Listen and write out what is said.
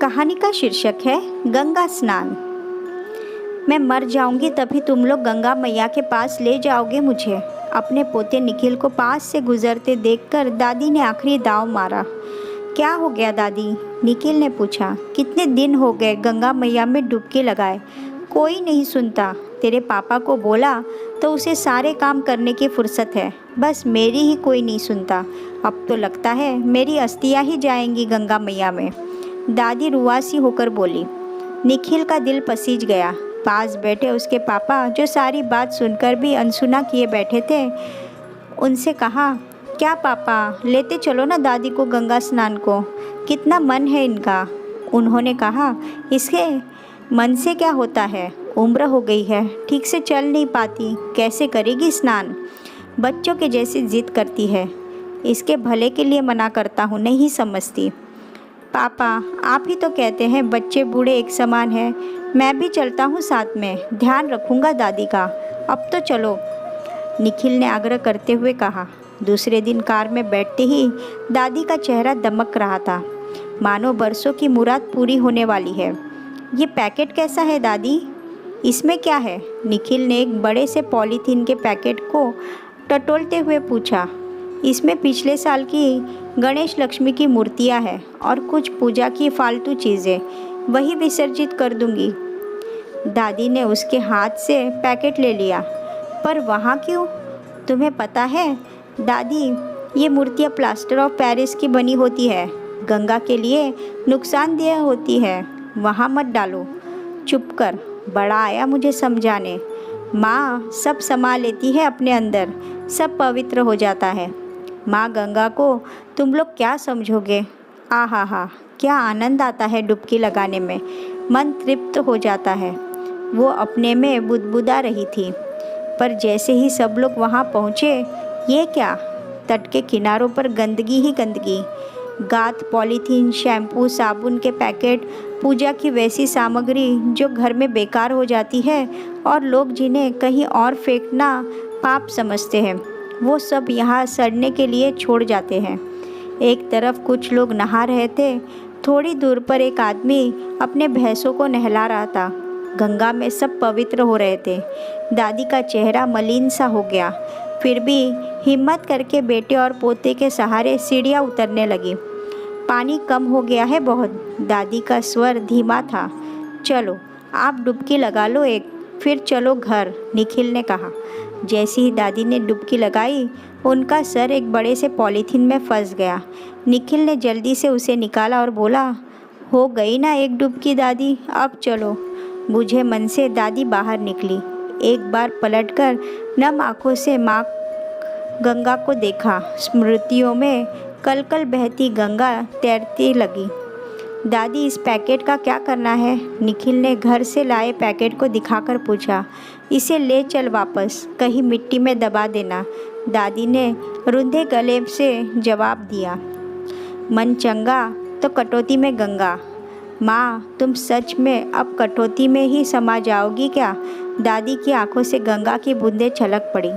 कहानी का शीर्षक है गंगा स्नान। मैं मर जाऊंगी तभी तुम लोग गंगा मैया के पास ले जाओगे मुझे। अपने पोते निखिल को पास से गुजरते देखकर दादी ने आखिरी दांव मारा। क्या हो गया दादी? निखिल ने पूछा। कितने दिन हो गए गंगा मैया में डुबकी लगाए, कोई नहीं सुनता। तेरे पापा को बोला तो उसे सारे काम करने की फुर्सत है, बस मेरी ही कोई नहीं सुनता। अब तो लगता है मेरी अस्थियां ही जाएंगी गंगा मैया में। दादी रुआसी होकर बोली। निखिल का दिल पसीज गया। पास बैठे उसके पापा, जो सारी बात सुनकर भी अनसुना किए बैठे थे, उनसे कहा, क्या पापा, लेते चलो ना दादी को गंगा स्नान को, कितना मन है इनका। उन्होंने कहा, इसके मन से क्या होता है, उम्र हो गई है, ठीक से चल नहीं पाती, कैसे करेगी स्नान। बच्चों के जैसी जिद करती है, इसके भले के लिए मना करता हूँ, नहीं समझती। पापा, आप ही तो कहते हैं बच्चे बूढ़े एक समान हैं। मैं भी चलता हूँ साथ में, ध्यान रखूँगा दादी का। अब तो चलो, निखिल ने आग्रह करते हुए कहा। दूसरे दिन कार में बैठते ही दादी का चेहरा दमक रहा था, मानो बरसों की मुराद पूरी होने वाली है। ये पैकेट कैसा है दादी? इसमें क्या है? निखिल ने एक बड़े से पॉलीथीन के पैकेट को टटोलते हुए पूछा। इसमें पिछले साल की गणेश लक्ष्मी की मूर्तियाँ हैं और कुछ पूजा की फालतू चीज़ें, वही विसर्जित कर दूंगी। दादी ने उसके हाथ से पैकेट ले लिया। पर वहाँ क्यों? तुम्हें पता है दादी, ये मूर्तियाँ प्लास्टर ऑफ पेरिस की बनी होती है, गंगा के लिए नुकसानदेह होती है, वहाँ मत डालो। चुप कर, बड़ा आया मुझे समझाने। माँ सब समा लेती है अपने अंदर, सब पवित्र हो जाता है। माँ गंगा को तुम लोग क्या समझोगे? आहा, क्या आनंद आता है डुबकी लगाने में, मन तृप्त हो जाता है। वो अपने में बुदबुदा रही थी। पर जैसे ही सब लोग वहाँ पहुँचे, ये क्या, तट के किनारों पर गंदगी ही गंदगी, गात, पॉलीथीन, शैम्पू, साबुन के पैकेट, पूजा की वैसी सामग्री जो घर में बेकार हो जाती है और लोग जिन्हें कहीं और फेंकना पाप समझते हैं, वो सब यहाँ सड़ने के लिए छोड़ जाते हैं। एक तरफ कुछ लोग नहा रहे थे, थोड़ी दूर पर एक आदमी अपने भैंसों को नहला रहा था। गंगा में सब पवित्र हो रहे थे। दादी का चेहरा मलिन सा हो गया, फिर भी हिम्मत करके बेटे और पोते के सहारे सीढ़ियाँ उतरने लगी। पानी कम हो गया है बहुत, दादी का स्वर धीमा था। चलो आप डुबकी लगा लो एक, फिर चलो घर, निखिल ने कहा। जैसे ही दादी ने डुबकी लगाई, उनका सर एक बड़े से पॉलीथीन में फंस गया। निखिल ने जल्दी से उसे निकाला और बोला, हो गई ना एक डुबकी दादी, अब चलो। बुझे मन से दादी बाहर निकली। एक बार पलटकर नम आँखों से माँ गंगा को देखा। स्मृतियों में कलकल बहती गंगा तैरती लगी। दादी, इस पैकेट का क्या करना है? निखिल ने घर से लाए पैकेट को दिखाकर पूछा। इसे ले चल वापस, कहीं मिट्टी में दबा देना, दादी ने रुंधे गले से जवाब दिया। मन चंगा तो कटौती में गंगा। माँ, तुम सच में अब कटौती में ही समा जाओगी क्या? दादी की आंखों से गंगा की बूंदें छलक पड़ी।